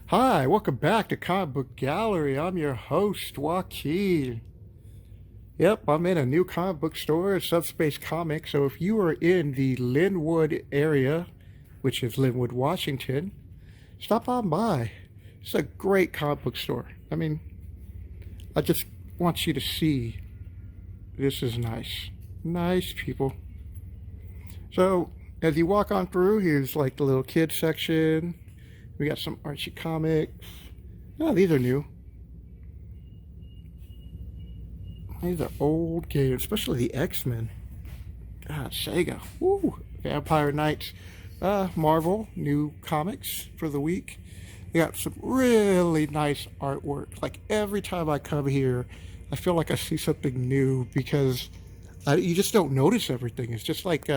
Hi, welcome back to Comicbook Gallery. I'm your host, Joaquin. Yep, I'm in a new comic book store, Subspace Comics. So if you are in the Lynwood area, which is Lynwood, Washington, stop on by. It's a great comic book store. I just want you to see this is nice. Nice people. So as you walk on through, here's like the little kids section. We got some Archie comics. Oh, these are new. These are old games, especially the X-Men. God, Sega. Woo! Vampire Knights. Marvel, new comics for the week. They got some really nice artwork. Like every time I come here, I feel like I see something new because you just don't notice everything. It's just like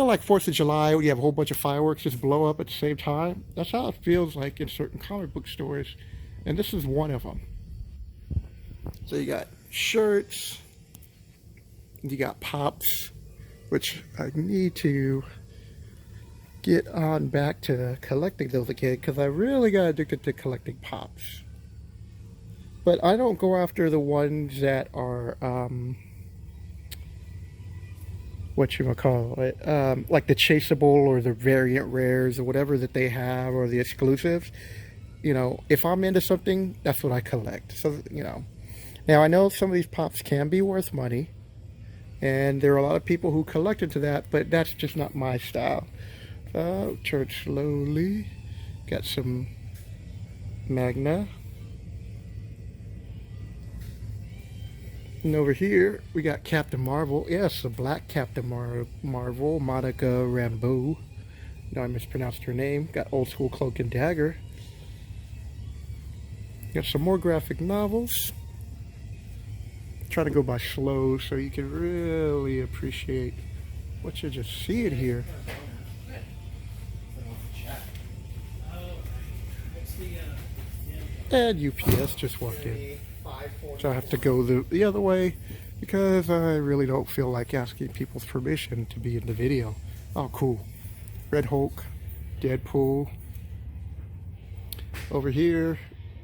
like 4th of July, when you have a whole bunch of fireworks just blow up at the same time. That's how it feels like in certain comic book stores. And this is one of them. So you got shirts, you got pops, which I need to get on back to collecting those again because I really got addicted to collecting pops. But I don't go after the ones that are like the chaseable or the variant rares or whatever that they have, or the exclusives. If I'm into something, that's what I collect. So now I know some of these pops can be worth money, and there are a lot of people who collect into that, but that's just not my style. Turn slowly. Got some Magna. And over here, we got Captain Marvel. Yes, the black Captain Marvel, Monica Rambeau. No, I mispronounced her name. Got Old School Cloak and Dagger. Got some more graphic novels. Trying to go by slow so you can really appreciate what you're just seeing here. And UPS just walked in. So I have to go the other way because I really don't feel like asking people's permission to be in the video. Oh, cool. Red Hulk, Deadpool. Over here,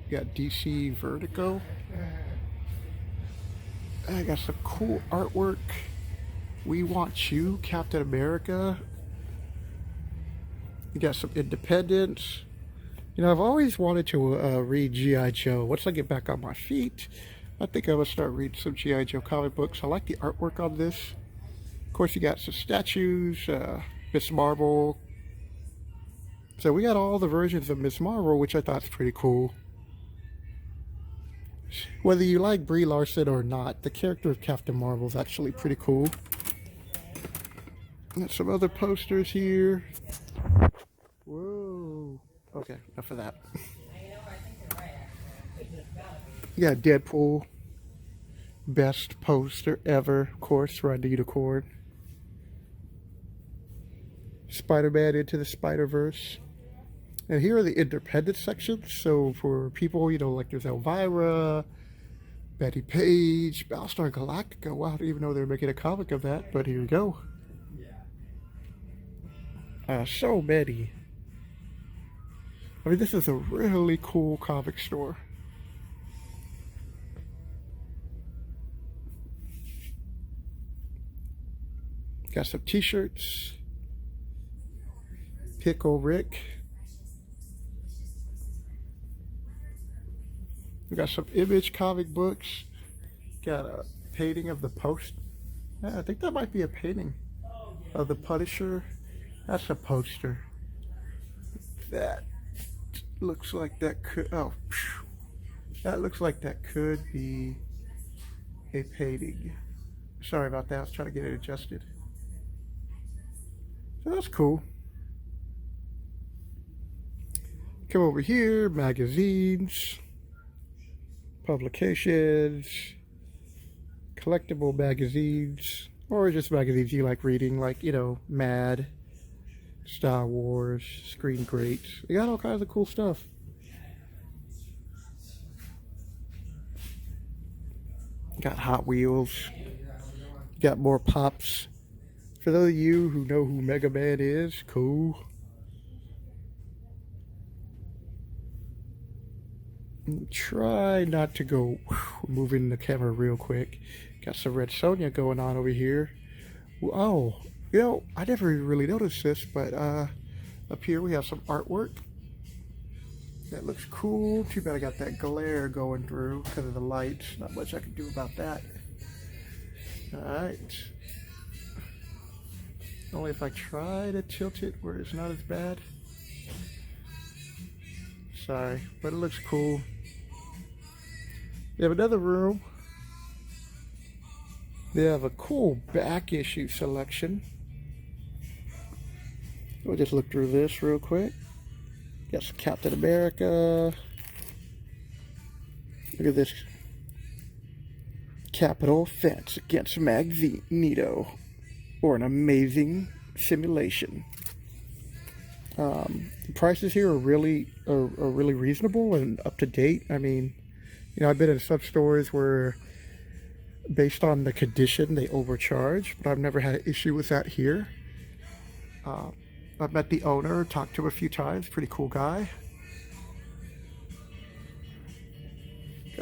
you got DC Vertigo. I got some cool artwork. We Want You, Captain America. You got some Independence. I've always wanted to read G.I. Joe. Once I get back on my feet, I think I'm going to start reading some G.I. Joe comic books. I like the artwork on this. Of course, you got some statues, Miss Marvel. So we got all the versions of Miss Marvel, which I thought is pretty cool. Whether you like Brie Larson or not, the character of Captain Marvel is actually pretty cool. Got some other posters here. Whoa. Okay, enough of that. Yeah, Deadpool. Best poster ever, of course, Ride the Unicorn. Spider-Man Into the Spider-Verse. And here are the independent sections. So for people, like there's Elvira, Betty Page, Battlestar Galactica. Wow, I didn't even know they were making a comic of that, but here we go. So many. This is a really cool comic store. Got some t-shirts. Pickle Rick. We got some Image comic books. Got a painting of the Post. Yeah, I think that might be a painting of the Punisher. That's a poster. That looks like that could, that looks like that could be a painting. Sorry about that, I was trying to get it adjusted. So that's cool. Come over here, magazines, publications, collectible magazines, or just magazines you like reading, like, Mad, Star Wars, Screen Greats. They got all kinds of cool stuff. Got Hot Wheels. Got more pops. For those of you who know who Mega Man is, cool. Try not to go moving the camera real quick. Got some Red Sonja going on over here. Oh, you know, I never really noticed this, but up here we have some artwork. That looks cool. Too bad I got that glare going through because of the lights. Not much I can do about that. Alright. Only if I try to tilt it where it's not as bad. Sorry, but it looks cool. We have another room. They have a cool back issue selection. We'll just look through this real quick. Got some Captain America. Look at this. Capital offense against Magneto, or an amazing simulation. The prices here are really reasonable and up to date. I mean, you know, I've been in some stores where, based on the condition, they overcharge, but I've never had an issue with that here. I've met the owner, talked to him a few times. Pretty cool guy.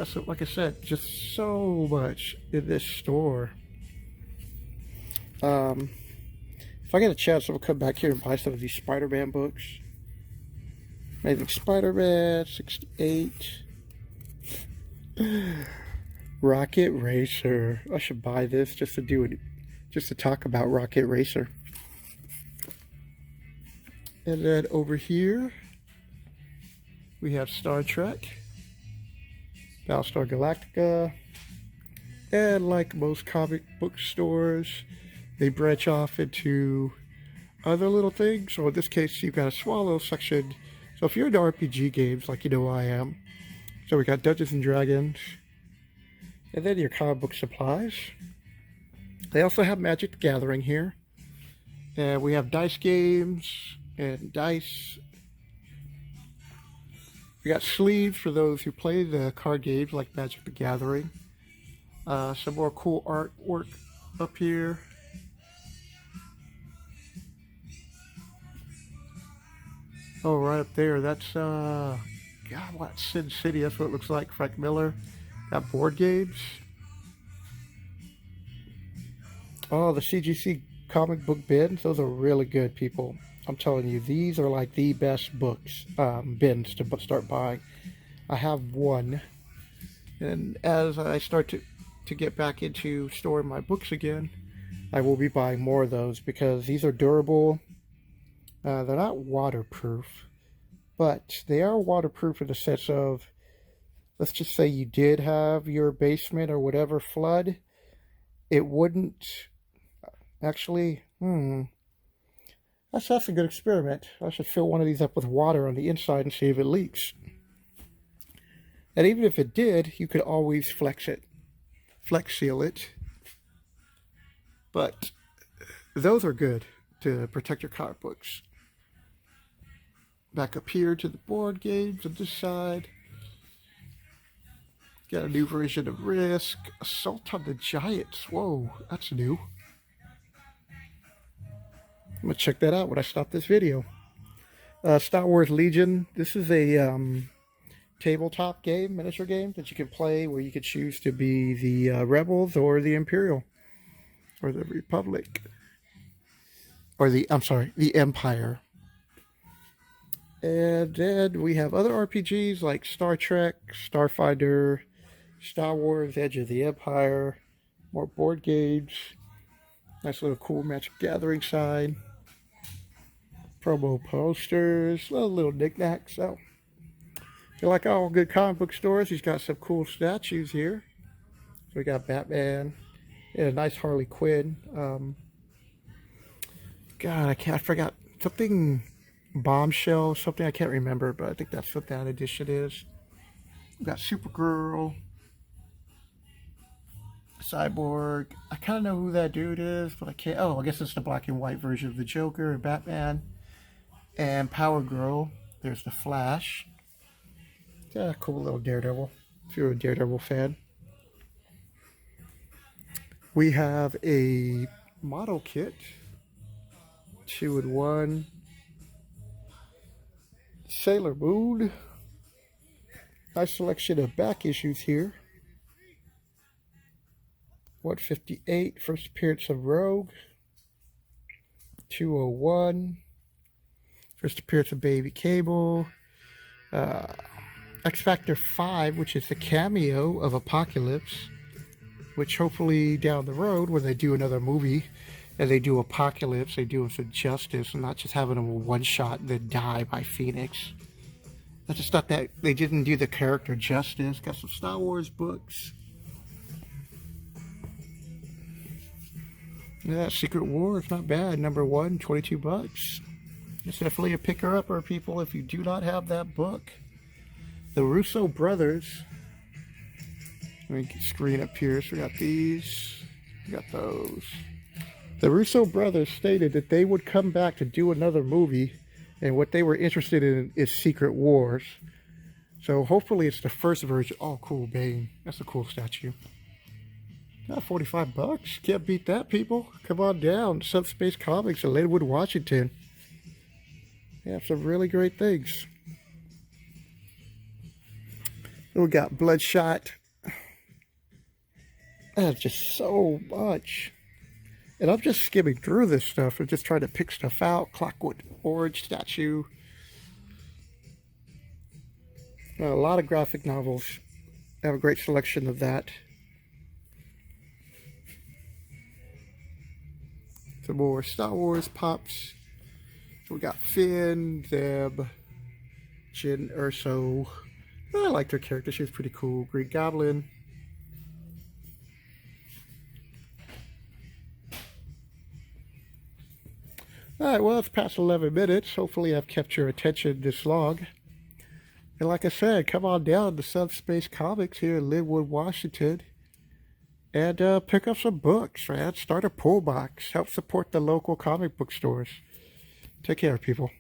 So, like I said, just so much in this store. If I get a chance, I'll come back here and buy some of these Spider-Man books. Amazing Spider-Man 68. Rocket Racer. I should buy this just to do it, just to talk about Rocket Racer. And then over here we have Star Trek, Battlestar Galactica, and like most comic book stores, they branch off into other little things. So in this case, you've got a small little section. So if you're into RPG games, like you know I am, so we got Dungeons and Dragons, and then your comic book supplies. They also have Magic the Gathering here, and we have dice games and dice. We got sleeves for those who play the card games like Magic the Gathering. Some more cool artwork up here. Oh, right up there, that's God, what, Sin City, that's what it looks like. Frank Miller. Got board games. Oh, the CGC comic book bins, those are really good, people. I'm telling you, these are like the best books, bins to start buying. I have one, and as I start to get back into storing my books again, I will be buying more of those because these are durable. They're not waterproof, but they are waterproof in the sense of, let's just say you did have your basement or whatever flood, it wouldn't actually, that's a good experiment. I should fill one of these up with water on the inside and see if it leaks. And even if it did, you could always flex seal it. But those are good to protect your comic books. Back up here to the board games on this side. Got a new version of Risk. Assault on the Giants. Whoa, that's new. I'm going to check that out when I stop this video. Star Wars Legion. This is a tabletop game, miniature game that you can play where you can choose to be the Rebels or the Imperial. Or the Republic. Or the Empire. And then we have other RPGs like Star Trek, Starfighter, Star Wars, Edge of the Empire, more board games. Nice little cool Magic Gathering side. Promo posters, little knickknacks. So, if you like all good comic book stores, he's got some cool statues here. So we got Batman and a nice Harley Quinn. God, I forgot something. Bombshell, something I can't remember, but I think that's what that edition is. We've got Supergirl, Cyborg. I kind of know who that dude is, but I can't. Oh, I guess it's the black and white version of the Joker and Batman. And Power Girl. There's the Flash. Yeah, cool little Daredevil, if you're a Daredevil fan. We have a model kit, 2-in-1. Sailor Moon. Nice selection of back issues here. 158, first appearance of Rogue. 201, first appearance of Baby Cable. X Factor 5, which is the cameo of Apocalypse, which hopefully down the road when they do another movie and they do Apocalypse, they do him some justice and not just having him a one-shot and then die by Phoenix. I just thought that they didn't do the character justice. Got some Star Wars books. Yeah, Secret War is not bad. Number 1, 22 bucks. It's definitely a picker-upper, people, if you do not have that book. The Russo brothers. Let me screen up here. So we got these. We got those. The Russo brothers stated that they would come back to do another movie, and what they were interested in is Secret Wars. So hopefully it's the first version. Oh, cool, Bane. That's a cool statue. 45 bucks. Can't beat that, people. Come on down. Subspace Comics in Lynwood, Washington. They have some really great things. We got Bloodshot. That's just so much. And I'm just skimming through this stuff and just trying to pick stuff out. Clockwork Orange statue. A lot of graphic novels. I have a great selection of that. Some more Star Wars pops. So we got Finn, Zeb, Jyn Erso. I liked her character. She was pretty cool. Green Goblin. Alright, well, it's past 11 minutes. Hopefully I've kept your attention this long. And like I said, come on down to Subspace Comics here in Lynwood, Washington. And pick up some books, man. Start a pull box. Help support the local comic book stores. Take care, people.